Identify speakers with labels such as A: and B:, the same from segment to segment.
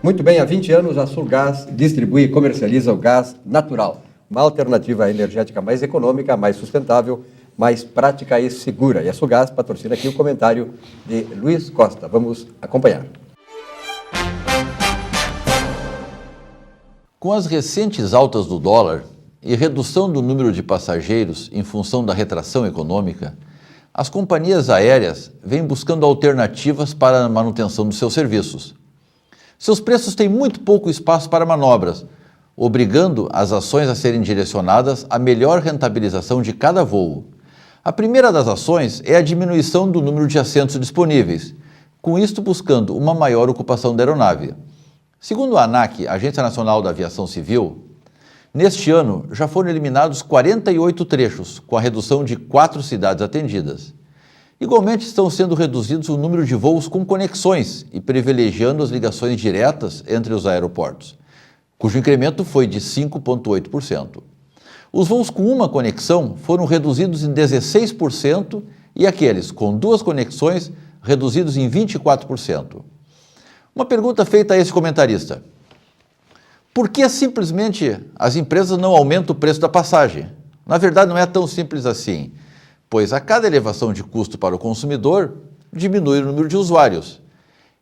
A: Muito bem, há 20 anos a Sulgás distribui e comercializa o gás natural, uma alternativa energética mais econômica, mais sustentável, mais prática e segura. E a Sulgás patrocina aqui o comentário de Luiz Costa. Vamos acompanhar.
B: Com as recentes altas do dólar e redução do número de passageiros em função da retração econômica, as companhias aéreas vêm buscando alternativas para a manutenção dos seus serviços. Seus preços têm muito pouco espaço para manobras, obrigando as ações a serem direcionadas à melhor rentabilização de cada voo. A primeira das ações é a diminuição do número de assentos disponíveis, com isto buscando uma maior ocupação da aeronave. Segundo a ANAC, Agência Nacional da Aviação Civil, neste ano já foram eliminados 48 trechos, com a redução de 4 cidades atendidas. Igualmente estão sendo reduzidos o número de voos com conexões e privilegiando as ligações diretas entre os aeroportos, cujo incremento foi de 5,8%. Os voos com uma conexão foram reduzidos em 16% e aqueles com 2 conexões reduzidos em 24%. Uma pergunta feita a esse comentarista: por que simplesmente as empresas não aumentam o preço da passagem? Na verdade, não é tão simples assim, pois a cada elevação de custo para o consumidor, diminui o número de usuários.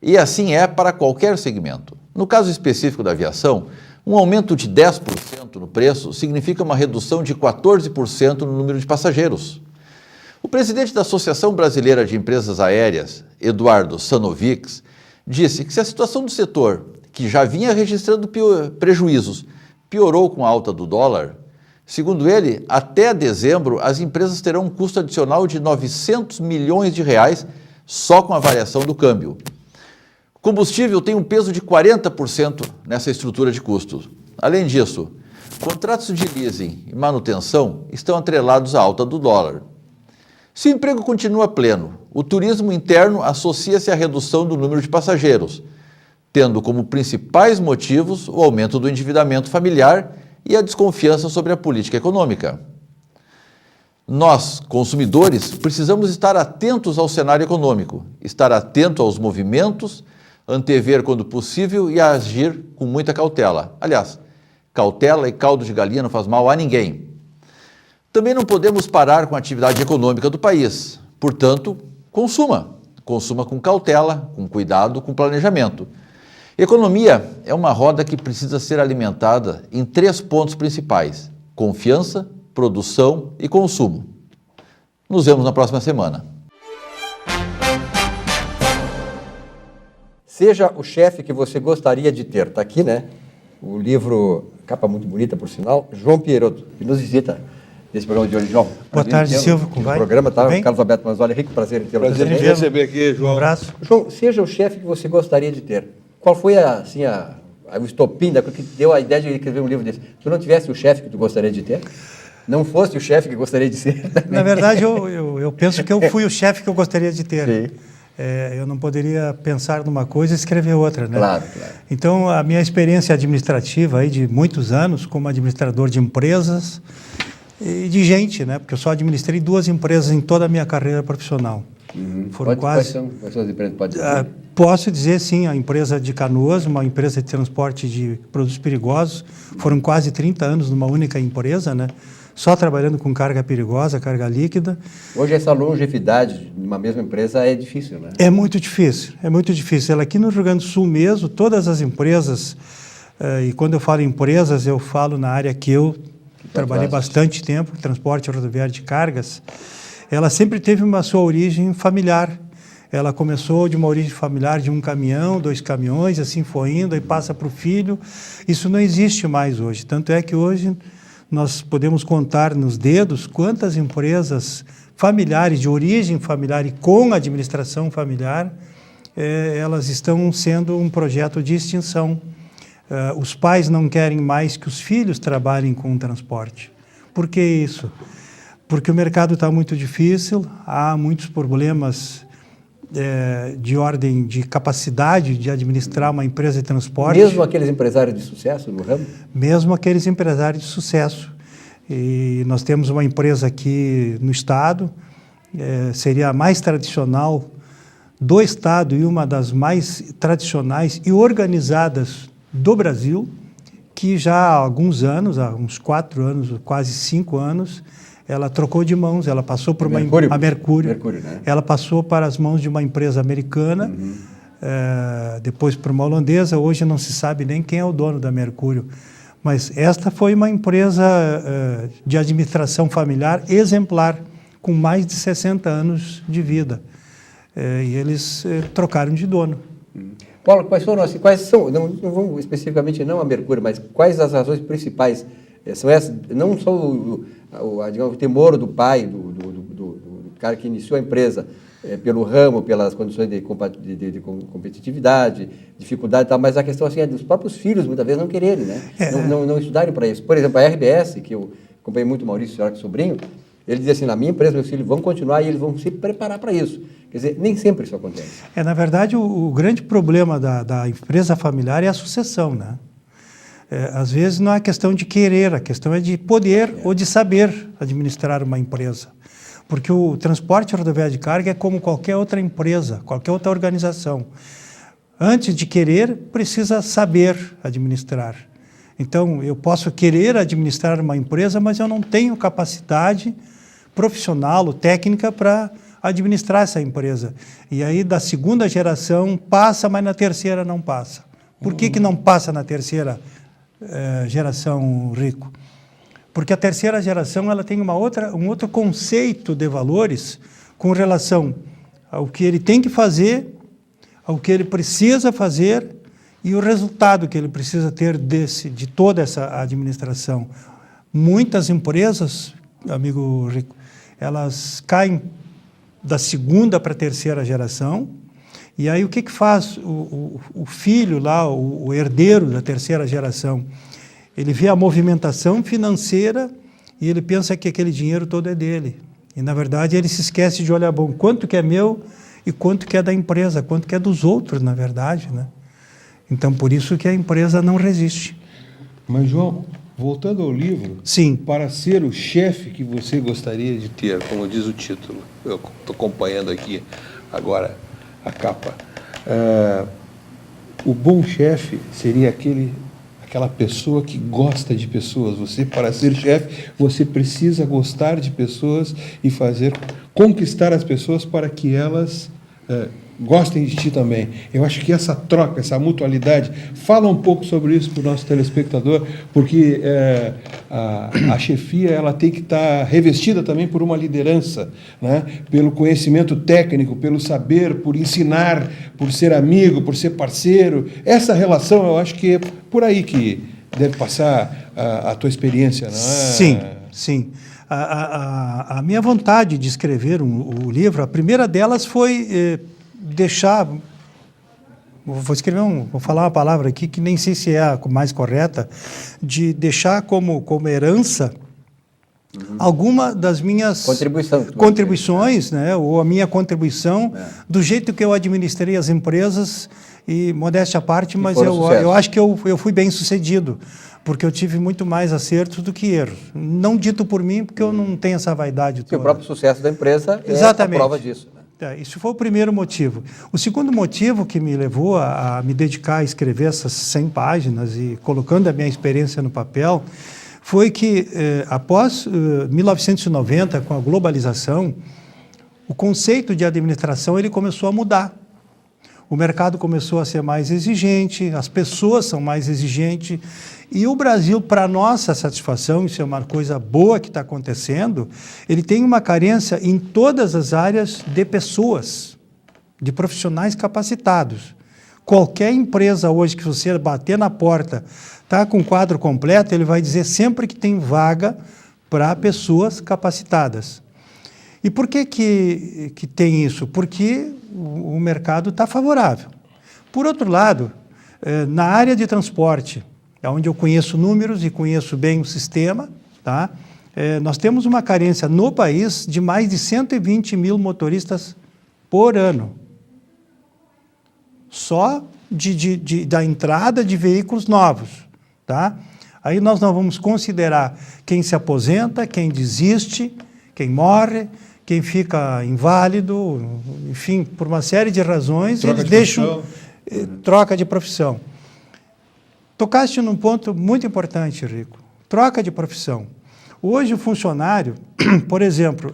B: E assim é para qualquer segmento. No caso específico da aviação, um aumento de 10% no preço significa uma redução de 14% no número de passageiros. O presidente da Associação Brasileira de Empresas Aéreas, Eduardo Sanovics, disse que se a situação do setor, que já vinha registrando prejuízos, piorou com a alta do dólar, segundo ele, até dezembro as empresas terão um custo adicional de 900 milhões de reais só com a variação do câmbio. Combustível tem um peso de 40% nessa estrutura de custos. Além disso, contratos de leasing e manutenção estão atrelados à alta do dólar. Se o emprego continua pleno, o turismo interno associa-se à redução do número de passageiros, tendo como principais motivos o aumento do endividamento familiar e a desconfiança sobre a política econômica. Nós, consumidores, precisamos estar atentos ao cenário econômico, estar atento aos movimentos, antever quando possível e agir com muita cautela. Aliás, cautela e caldo de galinha não faz mal a ninguém. Também não podemos parar com a atividade econômica do país. Portanto, consuma. Consuma com cautela, com cuidado, com planejamento. Economia é uma roda que precisa ser alimentada em 3 pontos principais: confiança, produção e consumo. Nos vemos na próxima semana.
A: Seja o chefe que você gostaria de ter. Está aqui, né? O livro, capa muito bonita, por sinal, João Pieroto, que nos visita nesse programa de hoje. João,
C: boa tarde, Silvio. Como vai?
A: O programa está, Carlos Alberto Manzoli, rico prazer em tê-lo.
D: Prazer em receber aqui, João.
C: Um abraço.
A: João, seja o chefe que você gostaria de ter. Qual foi o estopim que deu a ideia de escrever um livro desse? Se tu não tivesse o chefe que tu gostaria de ter, não fosse o chefe que gostaria de ser.
C: Na verdade, eu penso que eu fui o chefe que eu gostaria de ter.
A: Sim.
C: Eu não poderia pensar numa coisa e escrever outra, né?
A: Claro.
C: Então, a minha experiência administrativa aí de muitos anos como administrador de empresas e de gente, né? Porque eu só administrei 2 empresas em toda a minha carreira profissional. Foram
A: quais são as empresas? Pode dizer?
C: Posso dizer, sim, a empresa de Canoas, uma empresa de transporte de produtos perigosos. Foram quase 30 anos numa única empresa, né? Só trabalhando com carga perigosa, carga líquida.
A: Hoje essa longevidade numa mesma empresa é difícil, né?
C: É muito difícil, é muito difícil. Aqui no Rio Grande do Sul mesmo, todas as empresas, e quando eu falo empresas, eu falo na área que eu trabalhei bastante tempo, transporte rodoviário de cargas, ela sempre teve uma sua origem familiar. Ela começou de uma origem familiar de 1 caminhão, 2 caminhões, assim foi indo, aí passa para o filho. Isso não existe mais hoje. Tanto é que hoje nós podemos contar nos dedos quantas empresas familiares, de origem familiar e com administração familiar, elas estão sendo um projeto de extinção. Os pais não querem mais que os filhos trabalhem com o transporte. Por que isso? Porque o mercado está muito difícil, há muitos problemas de ordem de capacidade de administrar uma empresa de transporte.
A: Mesmo aqueles empresários de sucesso no ramo?
C: Mesmo aqueles empresários de sucesso. E nós temos uma empresa aqui no estado, seria a mais tradicional do estado e uma das mais tradicionais e organizadas do Brasil, que já há alguns anos, há uns 4 anos, quase 5 anos, ela trocou de mãos, ela passou por a Mercúrio, né? Ela passou para as mãos de uma empresa americana, depois para uma holandesa. Hoje não se sabe nem quem é o dono da Mercúrio, mas esta foi uma empresa de administração familiar exemplar, com mais de 60 anos de vida. E eles trocaram de dono.
A: Paulo, quais são, não vamos especificamente não a Mercúrio, mas quais as razões principais? São essas, não só digamos, o temor do pai, do cara que iniciou a empresa, pelo ramo, pelas condições de competitividade, dificuldade e tal, mas a questão assim, é dos próprios filhos, muitas vezes, não quererem, né? Não estudarem para isso. Por exemplo, a RBS, que eu acompanhei muito o Maurício Senhora, que é sobrinho, ele dizia assim, na minha empresa, meus filhos vão continuar e eles vão se preparar para isso. Quer dizer, nem sempre isso acontece.
C: Na verdade, o grande problema da empresa familiar é a sucessão, né? Às vezes não é questão de querer, a questão é de poder ou de saber administrar uma empresa. Porque o transporte rodoviário de carga é como qualquer outra empresa, qualquer outra organização. Antes de querer, precisa saber administrar. Então, eu posso querer administrar uma empresa, mas eu não tenho capacidade profissional ou técnica para administrar essa empresa. E aí, da segunda geração, passa, mas na terceira não passa. Por que não passa na terceira geração, Rico? Porque a terceira geração ela tem um outro conceito de valores com relação ao que ele tem que fazer, ao que ele precisa fazer e o resultado que ele precisa ter de toda essa administração. Muitas empresas, amigo Rico, elas caem da segunda para a terceira geração, e aí o que faz o filho lá, o herdeiro da terceira geração? Ele vê a movimentação financeira e ele pensa que aquele dinheiro todo é dele. E, na verdade, ele se esquece de olhar, bom, quanto que é meu e quanto que é da empresa, quanto que é dos outros, na verdade, né? Então, por isso que a empresa não resiste.
D: Mas, João, voltando ao livro,
C: sim,
D: para ser o chefe que você gostaria de ter, como diz o título, eu estou acompanhando aqui agora a capa, o bom chefe seria aquela pessoa que gosta de pessoas. Você, para ser chefe, você precisa gostar de pessoas e conquistar as pessoas para que elas gostem de ti também. Eu acho que essa troca, essa mutualidade, fala um pouco sobre isso para o nosso telespectador, porque a chefia ela tem que estar revestida também por uma liderança, né? Pelo conhecimento técnico, pelo saber, por ensinar, por ser amigo, por ser parceiro. Essa relação, eu acho que é por aí que deve passar a tua experiência, não é?
C: Sim, sim. A minha vontade de escrever o livro, a primeira delas foi deixar, vou falar uma palavra aqui que nem sei se é a mais correta, de deixar como herança alguma das minhas contribuições, né, ou a minha contribuição do jeito que eu administrei as empresas, e modéstia à parte, mas eu acho que eu fui bem sucedido, porque eu tive muito mais acertos do que erros. Não dito por mim, porque eu não tenho essa vaidade toda.
A: O próprio sucesso da empresa
C: Exatamente.
A: É a prova disso.
C: Isso foi o primeiro motivo. O segundo motivo que me levou a me dedicar a escrever essas 100 páginas e colocando a minha experiência no papel foi que, após 1990, com a globalização, o conceito de administração ele começou a mudar. O mercado começou a ser mais exigente, as pessoas são mais exigentes, e o Brasil, para nossa satisfação, isso é uma coisa boa que está acontecendo, ele tem uma carência em todas as áreas de pessoas, de profissionais capacitados. Qualquer empresa hoje que você bater na porta, está com o quadro completo, ele vai dizer sempre que tem vaga para pessoas capacitadas. E por que tem isso? Porque o mercado está favorável. Por outro lado, na área de transporte, onde eu conheço números e conheço bem o sistema, tá? Nós temos uma carência no país de mais de 120 mil motoristas por ano. Só da entrada de veículos novos. Tá? Aí nós não vamos considerar quem se aposenta, quem desiste, quem morre, quem fica inválido, enfim, por uma série de razões,
D: Troca
C: eles
D: de
C: deixam
D: profissão.
C: troca de profissão. Tocaste num ponto muito importante, Rico. Troca de profissão. Hoje o funcionário, por exemplo,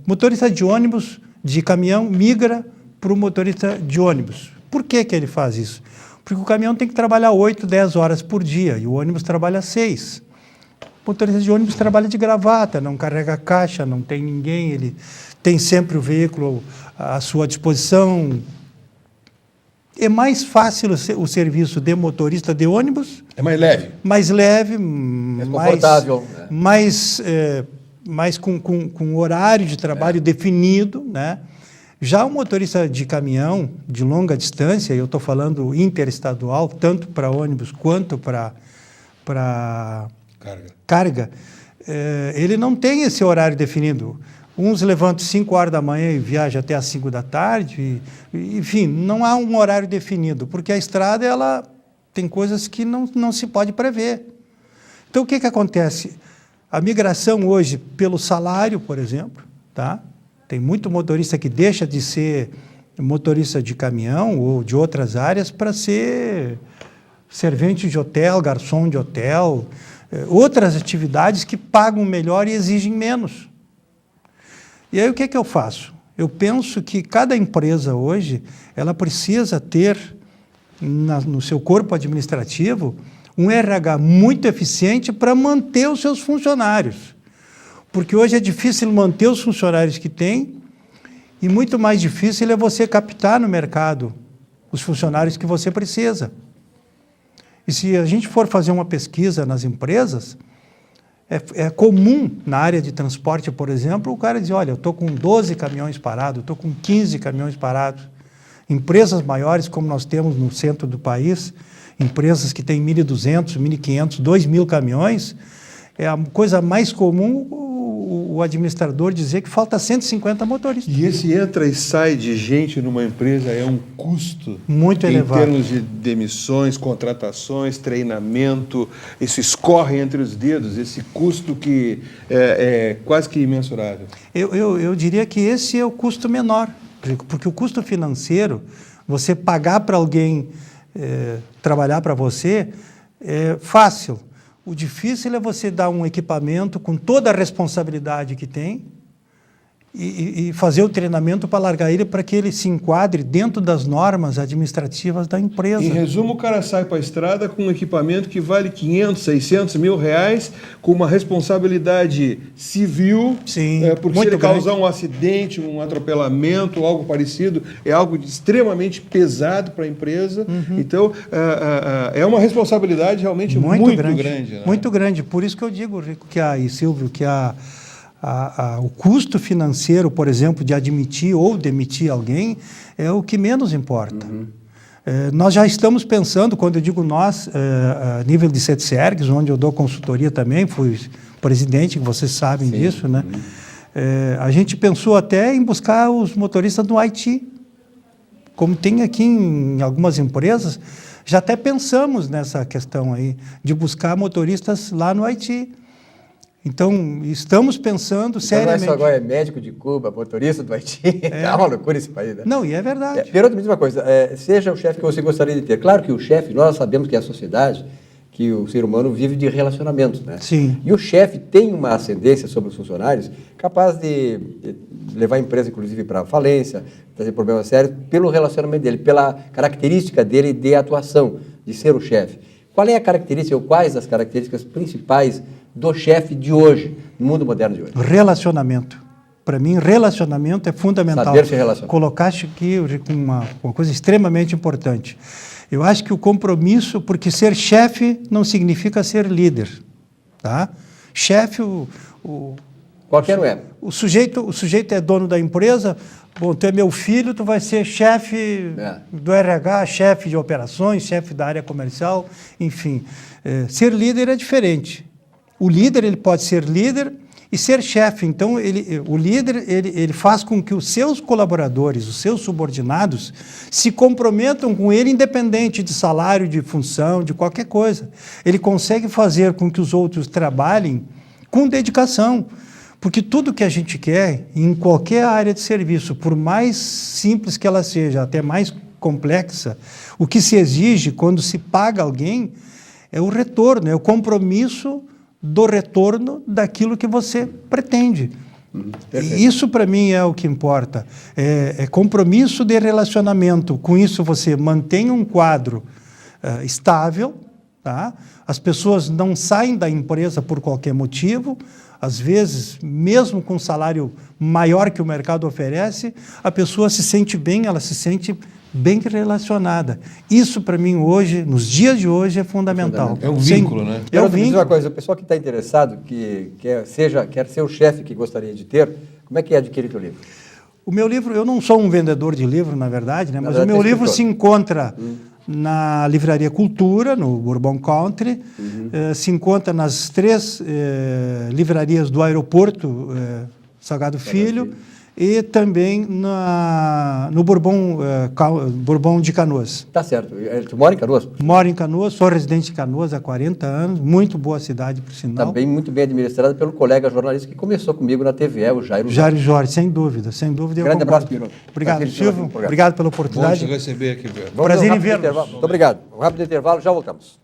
C: motorista de ônibus, de caminhão, migra para o motorista de ônibus. Por que que ele faz isso? Porque o caminhão tem que trabalhar 8, 10 horas por dia e o ônibus trabalha 6. O motorista de ônibus trabalha de gravata, não carrega caixa, não tem ninguém, ele tem sempre o veículo à sua disposição. É mais fácil o serviço de motorista de ônibus.
D: É mais leve.
C: Mais leve,
A: Mais confortável.
C: mais com horário de trabalho definido, né? Já o motorista de caminhão de longa distância, eu estou falando interestadual, tanto para ônibus quanto para carga, ele não tem esse horário definido. Uns levantam 5 horas da manhã e viajam até às 5 da tarde. Enfim, não há um horário definido, porque a estrada ela tem coisas que não se pode prever. Então, o que acontece? A migração hoje pelo salário, por exemplo, tá? Tem muito motorista que deixa de ser motorista de caminhão ou de outras áreas para ser servente de hotel, garçom de hotel, outras atividades que pagam melhor e exigem menos. E aí o que eu faço? Eu penso que cada empresa hoje ela precisa ter no seu corpo administrativo um RH muito eficiente para manter os seus funcionários. Porque hoje é difícil manter os funcionários que tem e muito mais difícil é você captar no mercado os funcionários que você precisa. E se a gente for fazer uma pesquisa nas empresas, é comum na área de transporte, por exemplo, o cara dizer, olha, eu estou com 12 caminhões parados, estou com 15 caminhões parados. Empresas maiores, como nós temos no centro do país, empresas que têm 1.200, 1.500, 2.000 caminhões, é a coisa mais comum o administrador dizer que falta 150 motoristas.
D: E esse entra e sai de gente numa empresa é um custo
C: muito elevado.
D: Em termos de demissões, contratações, treinamento, isso escorre entre os dedos, esse custo que é quase que imensurável.
C: Eu diria que esse é o custo menor, porque o custo financeiro, você pagar para alguém trabalhar para você, é fácil. O difícil é você dar um equipamento com toda a responsabilidade que tem e fazer o treinamento para largar ele para que ele se enquadre dentro das normas administrativas da empresa.
D: Em resumo, o cara sai para a estrada com um equipamento que vale 500, 600 mil reais, com uma responsabilidade civil,
C: Sim,
D: porque se ele causar um acidente, um atropelamento, algo parecido, é algo extremamente pesado para a empresa. Uhum. Então, é uma responsabilidade realmente muito grande. Né?
C: Muito grande. Por isso que eu digo, Rico, e Silvio, que o custo financeiro, por exemplo, de admitir ou demitir alguém é o que menos importa. Uhum. Nós já estamos pensando, quando eu digo nós, a nível de CETSERGS, onde eu dou consultoria também, fui presidente, vocês sabem Sim. disso, né? A gente pensou até em buscar os motoristas no Haiti. Como tem aqui em algumas empresas, já até pensamos nessa questão aí, de buscar motoristas lá no Haiti. Então, estamos pensando seriamente...
A: Não é só agora, é médico de Cuba, motorista do Haiti, é uma loucura esse país, né?
C: Não, e é verdade.
A: Pergunta me diz uma coisa, seja o chefe que você gostaria de ter. Claro que o chefe, nós sabemos que é a sociedade, que o ser humano vive de relacionamentos, né?
C: Sim.
A: E o chefe tem uma ascendência sobre os funcionários capaz de levar a empresa, inclusive, para falência, trazer problemas sérios, pelo relacionamento dele, pela característica dele de atuação, de ser o chefe. Qual é a característica, ou quais as características principais do chefe de hoje, no mundo moderno de hoje?
C: Relacionamento. Para mim, relacionamento é fundamental.
A: Saber se relacionar.
C: Colocaste aqui uma coisa extremamente importante. Eu acho que o compromisso, porque ser chefe não significa ser líder. Tá? Chefe,
A: qualquer um é.
C: O sujeito é dono da empresa, bom, tu é meu filho, tu vai ser chefe do RH, chefe de operações, chefe da área comercial, enfim. Ser líder é diferente. O líder ele pode ser líder e ser chefe. Então, o líder ele faz com que os seus colaboradores, os seus subordinados, se comprometam com ele, independente de salário, de função, de qualquer coisa. Ele consegue fazer com que os outros trabalhem com dedicação. Porque tudo que a gente quer, em qualquer área de serviço, por mais simples que ela seja, até mais complexa, o que se exige quando se paga alguém é o retorno, é o compromisso do retorno daquilo que você pretende. E isso, para mim, é o que importa. É compromisso de relacionamento. Com isso, você mantém um quadro estável, tá? As pessoas não saem da empresa por qualquer motivo. Às vezes, mesmo com um salário maior que o mercado oferece, a pessoa se sente bem, ela se sente bem relacionada. Isso, para mim, hoje, nos dias de hoje, é fundamental.
D: É um vínculo, né?
A: É um vínculo. Uma coisa, o pessoal que está interessado, que quer ser o chefe que gostaria de ter, como é que adquire teu livro?
C: O meu livro, eu não sou um vendedor de livro, na verdade, né? Mas o meu livro se encontra na Livraria Cultura, no Bourbon Country, se encontra nas 3 livrarias do aeroporto Salgado Filho, e também no Bourbon de Canoas.
A: Tá certo. Tu mora em Canoas?
C: Moro em Canoas, sou residente de Canoas há 40 anos, muito boa cidade, por sinal.
A: Também muito bem administrada pelo colega jornalista que começou comigo na TVE, o Jairo
C: Jorge, sem dúvida, sem dúvida.
A: Grande abraço, Piro.
C: Obrigado, Silvio. Obrigado pela oportunidade.
D: Bom te receber aqui, velho.
C: Prazer em vê-los.
A: Muito obrigado. Um rápido intervalo, já voltamos.